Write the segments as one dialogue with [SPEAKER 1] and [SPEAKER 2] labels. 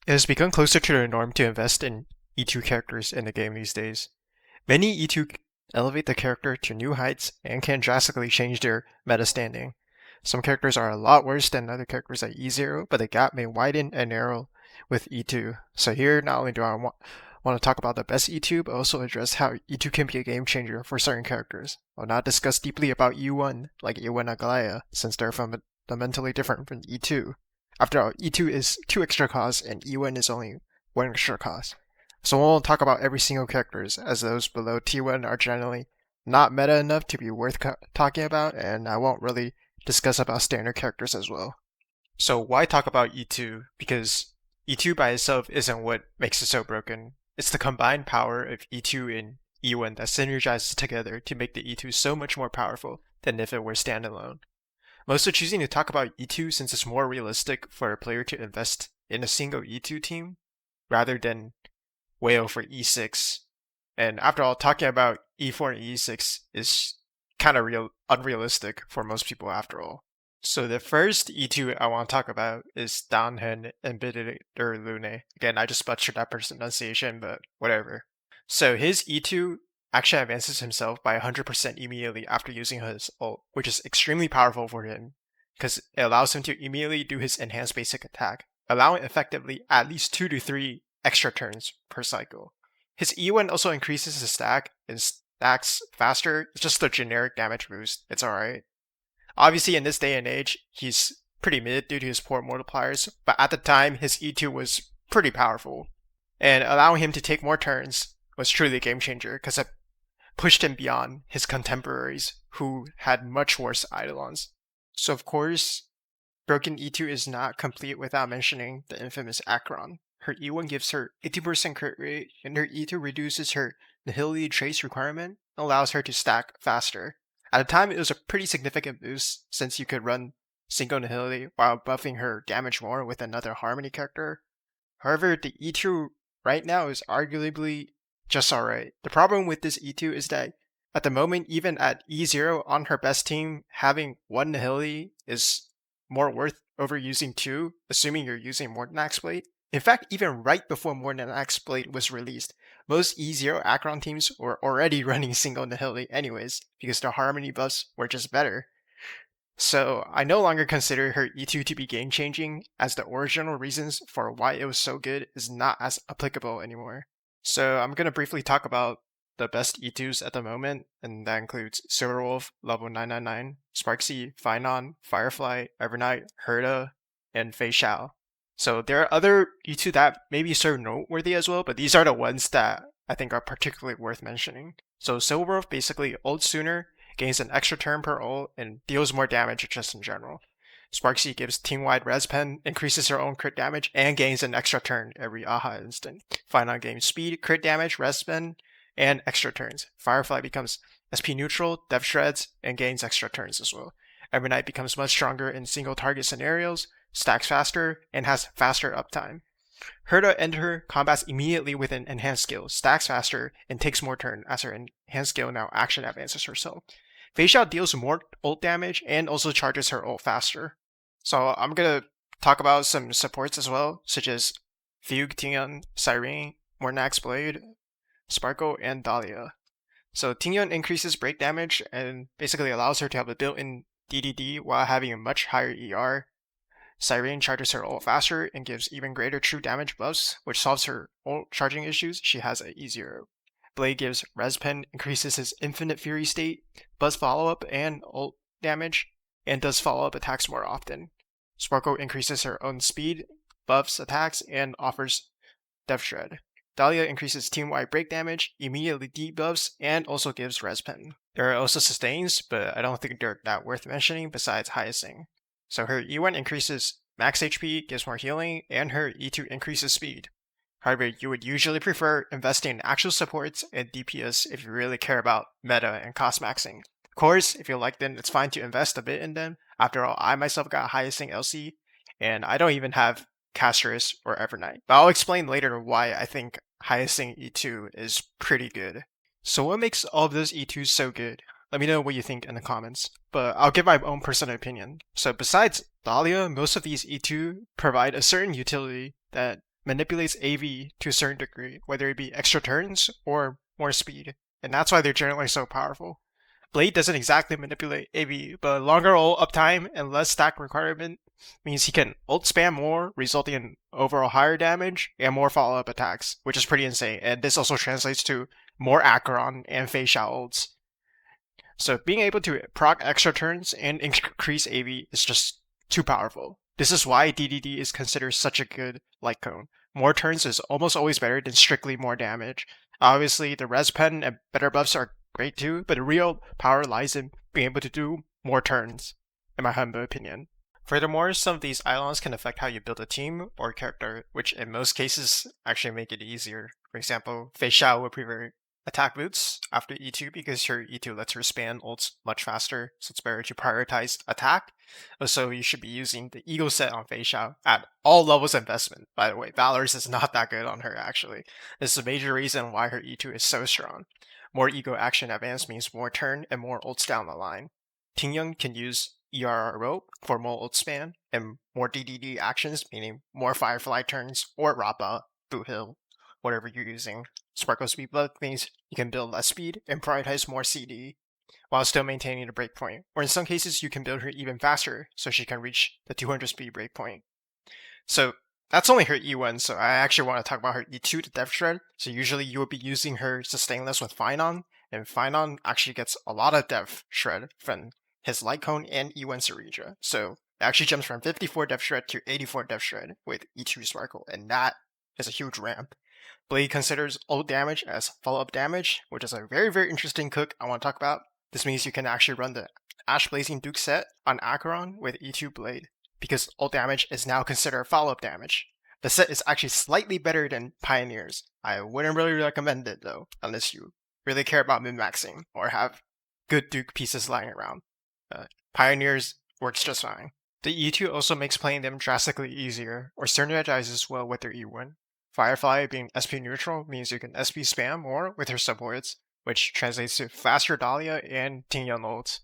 [SPEAKER 1] It has become closer to the norm to invest in E2 characters in the game these days. Many E2 elevate the character to new heights and can drastically change their meta standing. Some characters are a lot worse than other characters at E0, but the gap may widen and narrow with E2. So here, not only do I want to talk about the best E2, but also address how E2 can be a game changer for certain characters. I'll not discuss deeply about E1, like E1 Aglaya, since they're fundamentally different from E2. After all, E2 is 2 extra costs, and E1 is only 1 extra cost. So we'll talk about every single characters, as those below T1 are generally not meta enough to be worth talking about, and I won't really discuss about standard characters as well. So why talk about E2? Because E2 by itself isn't what makes it so broken. It's the combined power of E2 and E1 that synergizes together to make the E2 so much more powerful than if it were standalone. Most are choosing to talk about E2 since it's more realistic for a player to invest in a single E2 team rather than wail for E6. And after all, talking about E4 and E6 is kind of unrealistic for most people after all. So the first E2 I want to talk about is Danhen and Bitter Lune. Again, I just butchered that pronunciation, but whatever. So his E2 actually advances himself by 100% immediately after using his ult, which is extremely powerful for him, because it allows him to immediately do his enhanced basic attack, allowing effectively at least 2 to 3 extra turns per cycle. His E1 also increases his stack and stacks faster. It's just a generic damage boost. It's alright. Obviously, in this day and age, he's pretty mid due to his poor multipliers, but at the time, his E2 was pretty powerful. And allowing him to take more turns was truly a game changer because it pushed him beyond his contemporaries who had much worse Eidolons. So of course, Broken E2 is not complete without mentioning the infamous Akron. Her E1 gives her 80% crit rate, and her E2 reduces her Nihility Trace requirement and allows her to stack faster. At the time, it was a pretty significant boost since you could run single Nihility while buffing her damage more with another Harmony character. However, the E2 right now is arguably just alright. The problem with this E2 is that at the moment, even at E0 on her best team, having one Nihility is more worth over using 2, assuming you're using more than Axe Blade. In fact, even right before More Than Axe Blade was released, most E0 Akron teams were already running single Nihility anyways, because the Harmony buffs were just better. So I no longer consider her E2 to be game changing, as the original reasons for why it was so good is not as applicable anymore. So I'm going to briefly talk about the best E2s at the moment, and that includes Silverwolf, level 999, Sparksy, Finon, Firefly, Evernight, Herda, and Fei Xiao. So there are other E2 that maybe serve noteworthy as well, but these are the ones that I think are particularly worth mentioning. So Silverwolf basically ults sooner, gains an extra turn per ult, and deals more damage just in general. Sparksy gives team-wide res pen, increases her own crit damage, and gains an extra turn every AHA instant. Finon gains speed, crit damage, res pen, and extra turns. Firefly becomes SP neutral, dev shreds, and gains extra turns as well. Evernight becomes much stronger in single target scenarios, stacks faster, and has faster uptime. Herda enter combats immediately with an enhanced skill, stacks faster, and takes more turn as her enhanced skill now action advances herself. Fei Xiao deals more ult damage and also charges her ult faster. So I'm gonna talk about some supports as well, such as Fugue, Tingyun, Cyrene, Mornax Blade, Sparkle, and Dahlia. So Tingyun increases break damage and basically allows her to have a built-in DDD while having a much higher ER. Cyrene charges her ult faster and gives even greater true damage buffs, which solves her ult charging issues. She has an E0. Blade gives Respen, increases his infinite fury state, buzz follow-up and ult damage, and does follow-up attacks more often. Sparkle increases her own speed, buffs attacks, and offers Death Shred. Dahlia increases team-wide break damage, immediately debuffs, and also gives Respen. There are also sustains, but I don't think they're that worth mentioning besides Hyacinth. So her E1 increases max HP, gives more healing, and her E2 increases speed. However, you would usually prefer investing in actual supports and DPS if you really care about meta and cost maxing. Of course, if you like them, it's fine to invest a bit in them. After all, I myself got Hyacinth LC, and I don't even have Castris or Evernight. But I'll explain later why I think Hyacinth E2 is pretty good. So what makes all of those E2s so good? Let me know what you think in the comments, but I'll give my own personal opinion. So besides Dahlia, most of these E2 provide a certain utility that manipulates AV to a certain degree, whether it be extra turns or more speed, and that's why they're generally so powerful. Blade doesn't exactly manipulate AV, but longer ult uptime and less stack requirement means he can ult spam more, resulting in overall higher damage and more follow-up attacks, which is pretty insane, and this also translates to more Acheron and Fei Xiao ults. So being able to proc extra turns and increase AV is just too powerful. This is why DDD is considered such a good light cone. More turns is almost always better than strictly more damage. Obviously, the res pen and better buffs are great too, but the real power lies in being able to do more turns, in my humble opinion. Furthermore, some of these Eidolons can affect how you build a team or character, which in most cases actually make it easier. For example, Fei Xiao will prefer attack boots after E2 because her E2 lets her span ults much faster, so it's better to prioritize attack. Also, you should be using the Eagle set on Fei Xiao at all levels of investment. By the way, Valor's is not that good on her actually. This is a major reason why her E2 is so strong. More Ego action advance means more turn and more ults down the line. Tingyun can use ERRO for more ult span, and more DDD actions, meaning more Firefly turns or Rappa, Boot Hill, whatever you're using. Sparkle Speed Blood means you can build less speed and prioritize more CD, while still maintaining the breakpoint. Or in some cases, you can build her even faster, so she can reach the 200 speed breakpoint. So that's only her E1, so I actually want to talk about her E2 to Death Shred. So usually you will be using her Sustainless with Finon, and Finon actually gets a lot of Death Shred from his Light Cone and E1 Sarija. So it actually jumps from 54 Death Shred to 84 Death Shred with E2 Sparkle, and that is a huge ramp. Blade considers ult damage as follow-up damage, which is a very, very interesting cook I want to talk about. This means you can actually run the Ash Blazing Duke set on Acheron with E2 Blade, because ult damage is now considered follow-up damage. The set is actually slightly better than Pioneers. I wouldn't really recommend it though, unless you really care about min-maxing or have good Duke pieces lying around. Pioneers works just fine. The E2 also makes playing them drastically easier, or synergizes well with their E1. Firefly being SP neutral means you can SP spam more with her supports, which translates to faster Dahlia and Tingyun ults.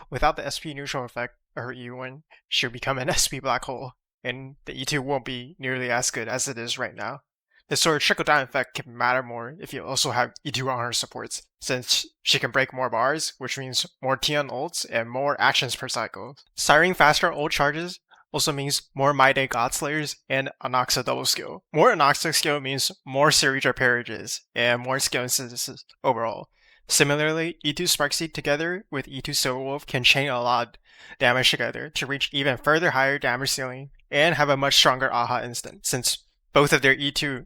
[SPEAKER 1] Without the SP neutral effect, her E1 should become an SP black hole, and the E2 won't be nearly as good as it is right now. This sort of trickle-down effect can matter more if you also have E2 on her supports, since she can break more bars, which means more Tian ults and more actions per cycle. Siring faster ult charges also means more My Day Godslayers and Anaxa double skill. More Anaxa skill means more Sarija parrages and more skill synthesis overall. Similarly, E2 Sparkseed together with E2 Silverwolf can chain a lot of damage together to reach even further higher damage ceiling and have a much stronger AHA instant, since both of their E2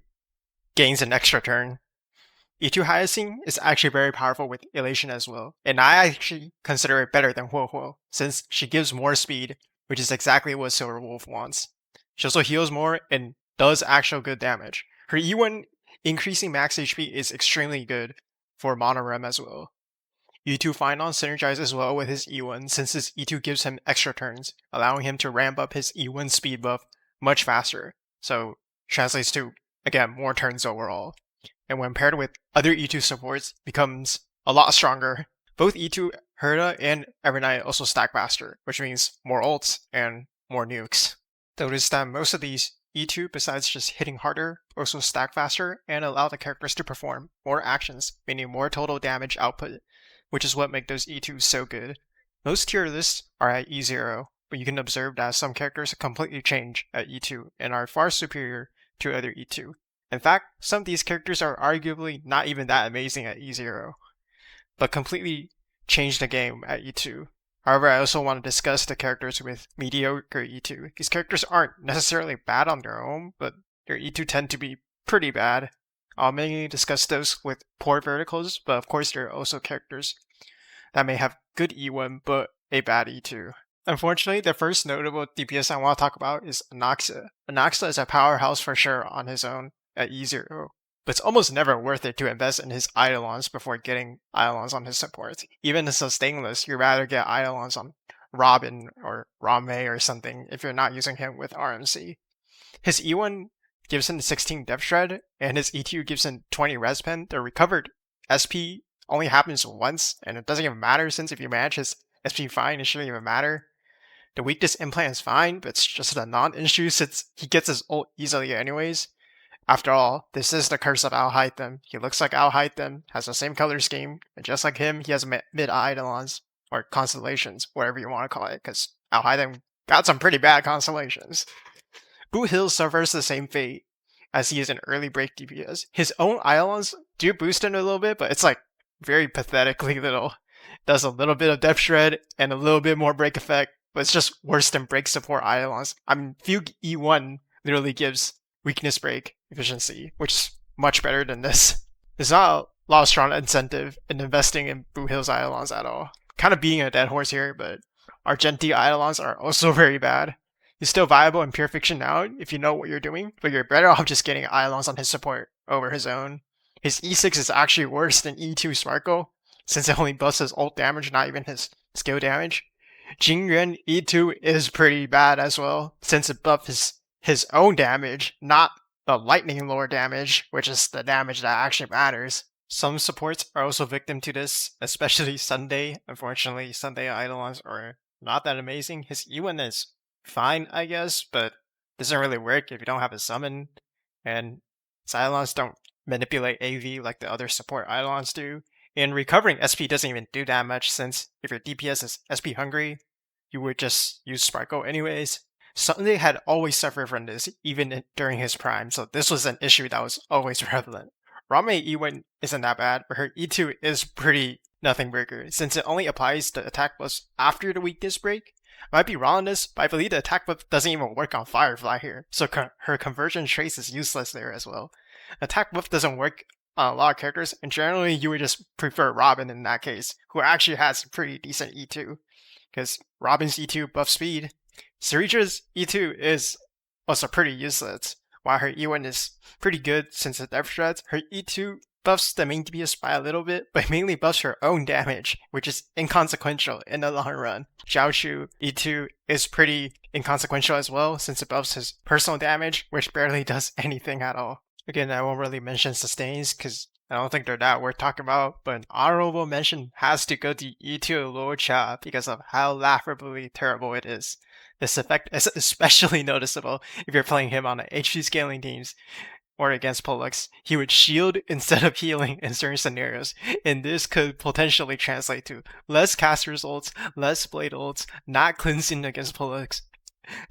[SPEAKER 1] gains an extra turn. E2 Hyacinth is actually very powerful with Elation as well, and I actually consider it better than Huo Huo, since she gives more speed, which is exactly what Silverwolf wants. She also heals more and does actual good damage. Her E1 increasing max HP is extremely good for Monorem as well. E2 Finon synergizes well with his E1 since his E2 gives him extra turns, allowing him to ramp up his E1 speed buff much faster, so translates to, again, more turns overall. And when paired with other E2 supports, becomes a lot stronger. Both E2 Herda and Evernight also stack faster, which means more ults and more nukes. Notice that most of these E2, besides just hitting harder, also stack faster and allow the characters to perform more actions, meaning more total damage output, which is what makes those E2s so good. Most tier lists are at E0, but you can observe that some characters completely change at E2 and are far superior to other E2. In fact, some of these characters are arguably not even that amazing at E0, but completely change the game at E2. However, I also want to discuss the characters with mediocre E2. These characters aren't necessarily bad on their own, but their E2 tend to be pretty bad. I'll mainly discuss those with poor verticals, but of course there are also characters that may have good E1 but a bad E2. Unfortunately, the first notable DPS I want to talk about is Anaxa. Anaxa is a powerhouse for sure on his own at E0, but it's almost never worth it to invest in his Eidolons before getting Eidolons on his support. Even in Sustainless, you'd rather get Eidolons on Robin or Rame or something if you're not using him with RMC. His E1 gives him 16 Depth Shred, and his E2 gives him 20 Res Pen. The recovered SP only happens once, and it doesn't even matter since if you manage his SP fine, it shouldn't even matter. The weakness implant is fine, but it's just a non-issue since he gets his ult easily anyways. After all, this is the curse of Al-Haytham. He looks like Al-Haytham, has the same color scheme, and just like him, he has mid-eidolons, or constellations, whatever you want to call it, because Al-Haytham got some pretty bad constellations. Boot Hill suffers the same fate, as he is an early break DPS. His own eidolons do boost him a little bit, but it's like very pathetically little. Does a little bit of depth shred and a little bit more break effect, but it's just worse than break support eidolons. I mean, Fugue E1 literally gives weakness break efficiency, which is much better than this. There's not a lot of strong incentive in investing in Boot Hill's eidolons at all. Kind of beating a dead horse here, but Argenti eidolons are also very bad. He's still viable in pure fiction now if you know what you're doing, but you're better off just getting eidolons on his support over his own. His E6 is actually worse than E2 Sparkle, since it only buffs his ult damage, not even his skill damage. Jingyuan E2 is pretty bad as well, since it buffs his own damage, not the lightning lore damage, which is the damage that actually matters. Some supports are also victim to this, especially Sunday. Unfortunately, Sunday eidolons are not that amazing. His E1 is fine, I guess, but doesn't really work if you don't have a summon, and eidolons don't manipulate AV like the other support eidolons do. And recovering SP doesn't even do that much, since if your DPS is SP hungry, you would just use Sparkle anyways. Sunday had always suffered from this, even during his prime, so this was an issue that was always prevalent. Rame E1 isn't that bad, but her E2 is pretty nothing breaker, since it only applies the attack buffs after the weakness break. I might be wrong on this, but I believe the attack buff doesn't even work on Firefly here, so her conversion trace is useless there as well. Attack buff doesn't work on a lot of characters, and generally you would just prefer Robin in that case, who actually has pretty decent E2, because Robin's E2 buff speed. Sarija's E2 is also pretty useless, while her E1 is pretty good since it depth shreds. Her E2 buffs the main DPS by a little bit, but mainly buffs her own damage, which is inconsequential in the long run. Xiaoshu E2 is pretty inconsequential as well, since it buffs his personal damage, which barely does anything at all. Again, I won't really mention sustains, because I don't think they're that worth talking about, but an honorable mention has to go to E2 Luocha because of how laughably terrible it is. This effect is especially noticeable if you're playing him on HP scaling teams or against Pollux. He would shield instead of healing in certain scenarios, and this could potentially translate to less casters ults, less blade ults, not cleansing against Pollux,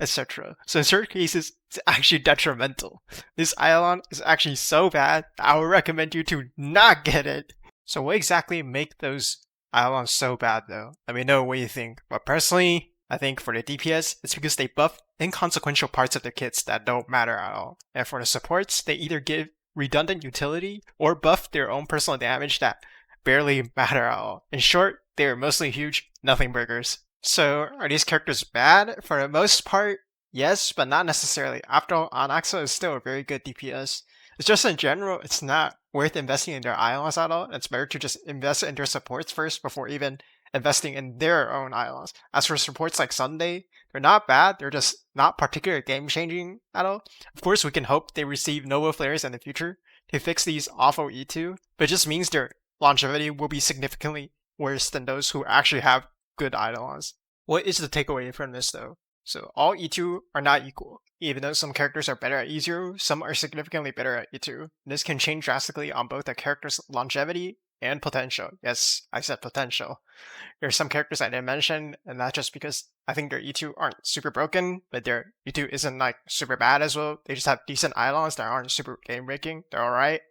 [SPEAKER 1] etc. So in certain cases, it's actually detrimental. This Eidolon is actually so bad that I would recommend you to not get it. So what exactly make those Eidolons so bad though? Let me know what you think. But personally, I think for the DPS, it's because they buff inconsequential parts of the kits that don't matter at all. And for the supports, they either give redundant utility or buff their own personal damage that barely matter at all. In short, they are mostly huge nothing burgers. So, are these characters bad? For the most part, yes, but not necessarily. After all, Anaxa is still a very good DPS. It's just in general, it's not worth investing in their islands at all. It's better to just invest in their supports first before even investing in their own islands. As for supports like Sunday, they're not bad, they're just not particularly game-changing at all. Of course, we can hope they receive Nova Flares in the future to fix these awful E2, but it just means their longevity will be significantly worse than those who actually have good eidolons. What is the takeaway from this though? So all E2 are not equal. Even though some characters are better at E0, some are significantly better at E2. This can change drastically on both a character's longevity and potential. Yes, I said potential. There are some characters I didn't mention, and that's just because I think their E2 aren't super broken, but their E2 isn't like super bad as well. They just have decent eidolons that aren't super game breaking. They're alright.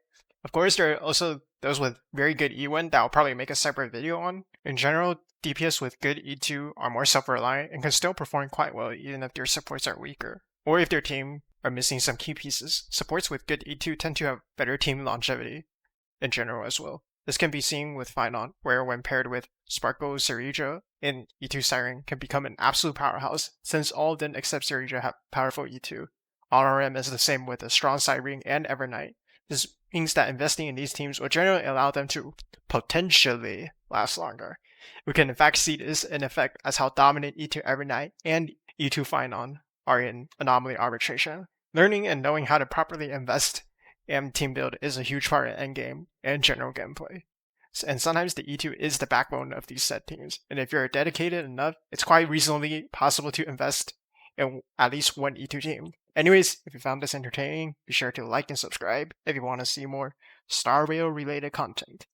[SPEAKER 1] Of course, there are also those with very good E1 that I'll probably make a separate video on. In general, DPS with good E2 are more self-reliant and can still perform quite well even if their supports are weaker, or if their team are missing some key pieces. Supports with good E2 tend to have better team longevity in general as well. This can be seen with Phynon, where when paired with Sparkle, Sarija, and E2 Siren can become an absolute powerhouse, since all of them except Sarija have powerful E2. RRM is the same with a strong Siren and Evernight. This means that investing in these teams will generally allow them to potentially last longer. We can in fact see this in effect as how dominant E2 Evernight and E2 Phynon are in Anomaly Arbitration. Learning and knowing how to properly invest and team build is a huge part of endgame and general gameplay. And sometimes the E2 is the backbone of these set teams, and if you're dedicated enough, it's quite reasonably possible to invest in at least one E2 team. Anyways, if you found this entertaining, be sure to like and subscribe if you want to see more Star Rail related content.